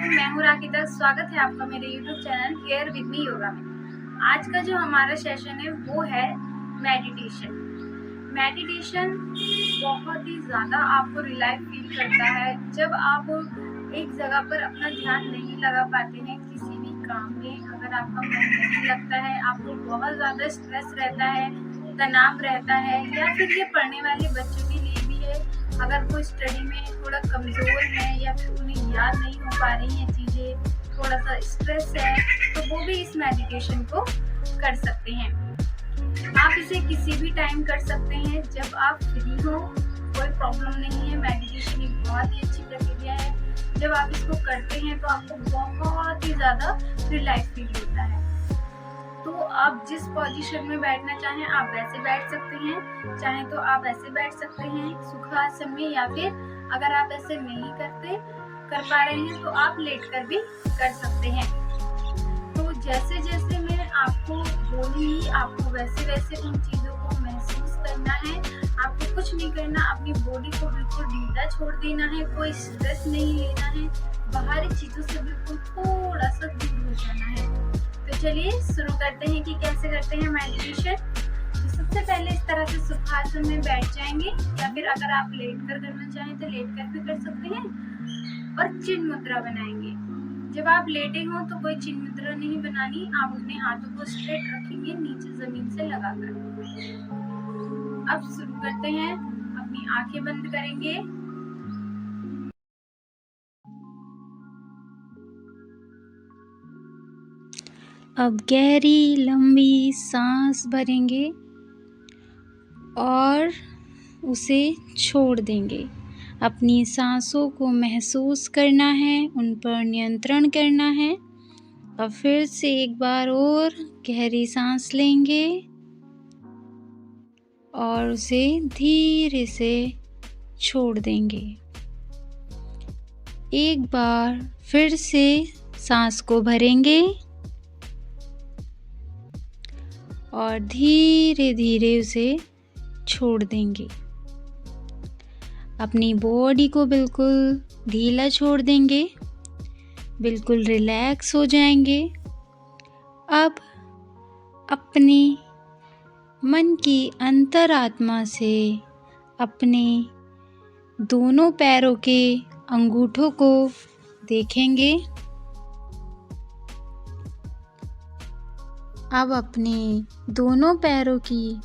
मैं हूँ राकिता। स्वागत है आपका मेरे YouTube channel care with me yoga में। आज का जो हमारा सेशन है वो है मेडिटेशन। मेडिटेशन बहुत ही ज़्यादा आपको रिलैक्स फील करता है जब आप एक जगह पर अपना ध्यान नहीं लगा पाते हैं किसी भी काम में। अगर आपका मन नहीं लगता है, आपको बहुत ज़्यादा स्ट्रेस रहता है, तनाव रहता है, या फिर ये पढ़ने वाले बच्चों के लिए भी है। अगर कोई स्टडी में थोड़ा कमज़ोर है या फिर उन्हें याद नहीं हो पा रही हैं चीज़ें, थोड़ा सा स्ट्रेस है, तो वो भी इस मेडिटेशन को कर सकते हैं। आप इसे किसी भी टाइम कर सकते हैं जब आप फ्री हो, कोई प्रॉब्लम नहीं है। मेडिटेशन एक बहुत ही अच्छी प्रक्रिया है। जब आप इसको करते हैं तो आपको बहुत ही ज़्यादा रिलैक्स फील होता है। तो आप जिस पोजीशन में बैठना चाहें आप वैसे बैठ सकते हैं, चाहे तो आप ऐसे बैठ सकते हैं सुखासन में, या फिर अगर आप ऐसे नहीं कर पा रहे हैं तो आप लेटकर भी कर सकते हैं। तो जैसे जैसे मैं आपको बोली, आपको वैसे वैसे उन चीज़ों को महसूस करना है। आपको कुछ नहीं करना, अपनी बॉडी को बिल्कुल ढीला छोड़ देना है, कोई स्ट्रेस नहीं लेना है, बाहरी चीज़ों से बिल्कुल थोड़ा सा दूर हो जाना है। तो चलिए शुरू करते हैं कि कैसे करते हैं मेडिटेशन। तो सबसे पहले इस तरह से सुखासन में बैठ जाएंगे, या फिर अगर आप लेट कर करना चाहें तो लेट कर भी कर सकते हैं, और चिन्ह मुद्रा बनाएंगे। जब आप लेटे हो तो कोई चिन्ह मुद्रा नहीं बनानी, आप अपने हाथों को स्ट्रेट रखेंगे नीचे जमीन से लगाकर। अब शुरू करते हैं, अपनी आंखें बंद करेंगे। अब गहरी लंबी सांस भरेंगे और उसे छोड़ देंगे। अपनी सांसों को महसूस करना है, उन पर नियंत्रण करना है। अब फिर से एक बार और गहरी सांस लेंगे और उसे धीरे से छोड़ देंगे। एक बार फिर से सांस को भरेंगे और धीरे धीरे उसे छोड़ देंगे। अपनी बॉडी को बिल्कुल ढीला छोड़ देंगे, बिल्कुल रिलैक्स हो जाएंगे। अब अपने मन की अंतरात्मा से अपने दोनों पैरों के अंगूठों को देखेंगे। अब अपने दोनों पैरों की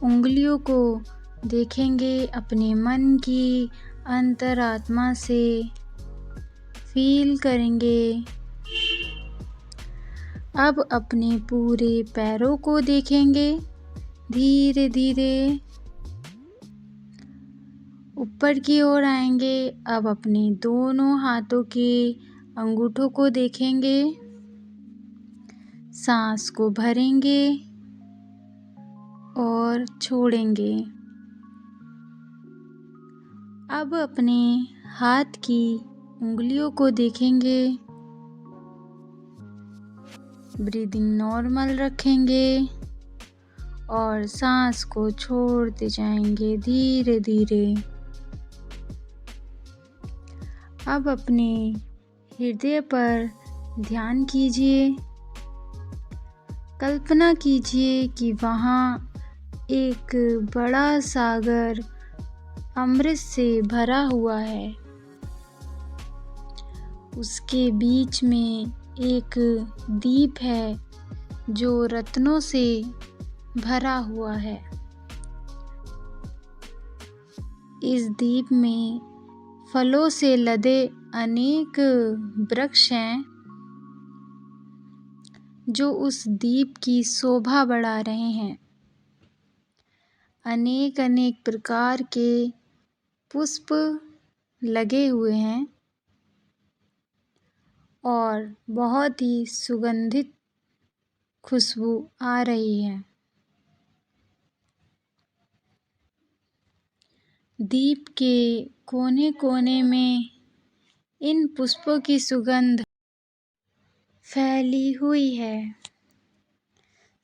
उंगलियों को देखेंगे, अपने मन की अंतरात्मा से फील करेंगे। अब अपने पूरे पैरों को देखेंगे, धीरे धीरे ऊपर की ओर आएंगे। अब अपने दोनों हाथों के अंगूठों को देखेंगे, सांस को भरेंगे और छोड़ेंगे। अब अपने हाथ की उंगलियों को देखेंगे, ब्रीदिंग नॉर्मल रखेंगे और सांस को छोड़ते जाएंगे धीरे धीरे। अब अपने हृदय पर ध्यान कीजिए। कल्पना कीजिए कि वहाँ एक बड़ा सागर अमृत से भरा हुआ है। उसके बीच में एक दीप है जो रत्नों से भरा हुआ है। इस दीप में फलों से लदे अनेक वृक्ष हैं जो उस दीप की शोभा बढ़ा रहे हैं। अनेक अनेक प्रकार के पुष्प लगे हुए हैं और बहुत ही सुगंधित खुशबू आ रही है। दीप के कोने कोने में इन पुष्पों की सुगंध फैली हुई है।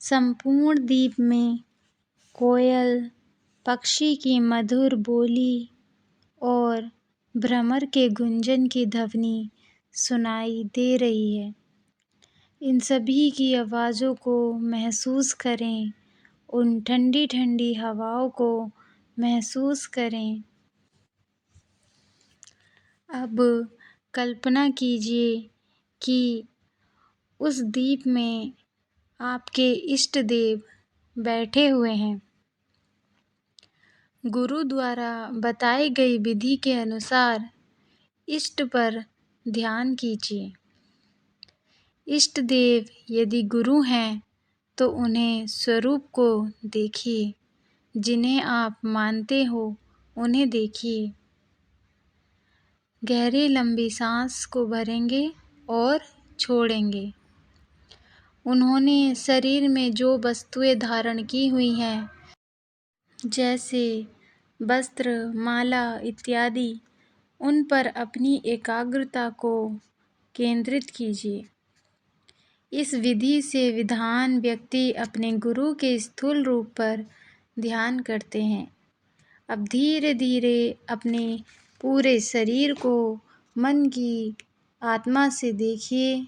संपूर्ण दीप में कोयल, पक्षी की मधुर बोली और भ्रमर के गुंजन की ध्वनि सुनाई दे रही है। इन सभी की आवाज़ों को महसूस करें, उन ठंडी ठंडी हवाओं को महसूस करें। अब कल्पना कीजिए कि उस दीप में आपके इष्ट देव बैठे हुए हैं। गुरु द्वारा बताई गई विधि के अनुसार इष्ट पर ध्यान कीजिए। इष्ट देव यदि गुरु हैं तो उन्हें स्वरूप को देखिए, जिन्हें आप मानते हो उन्हें देखिए। गहरी लंबी सांस को भरेंगे और छोड़ेंगे। उन्होंने शरीर में जो वस्तुएं धारण की हुई हैं, जैसे वस्त्र, माला इत्यादि, उन पर अपनी एकाग्रता को केंद्रित कीजिए। इस विधि से विद्वान व्यक्ति अपने गुरु के स्थूल रूप पर ध्यान करते हैं। अब धीरे धीरे अपने पूरे शरीर को मन की आत्मा से देखिए।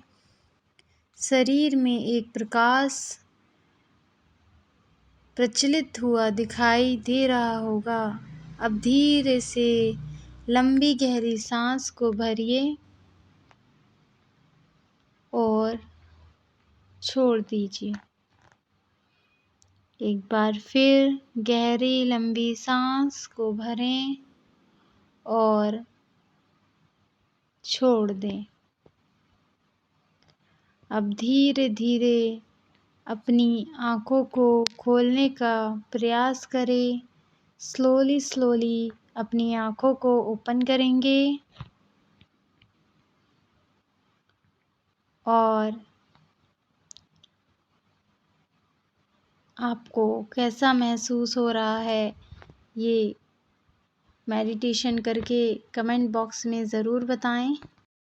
शरीर में एक प्रकाश प्रचलित हुआ दिखाई दे रहा होगा। अब धीरे से लंबी गहरी सांस को भरिए और छोड़ दीजिए। एक बार फिर गहरी लंबी सांस को भरें और छोड़ दें। अब धीरे धीरे अपनी आँखों को खोलने का प्रयास करें। स्लोली अपनी आँखों को ओपन करेंगे और आपको कैसा महसूस हो रहा है, ये मेडिटेशन करके कमेंट बॉक्स में ज़रूर बताएं।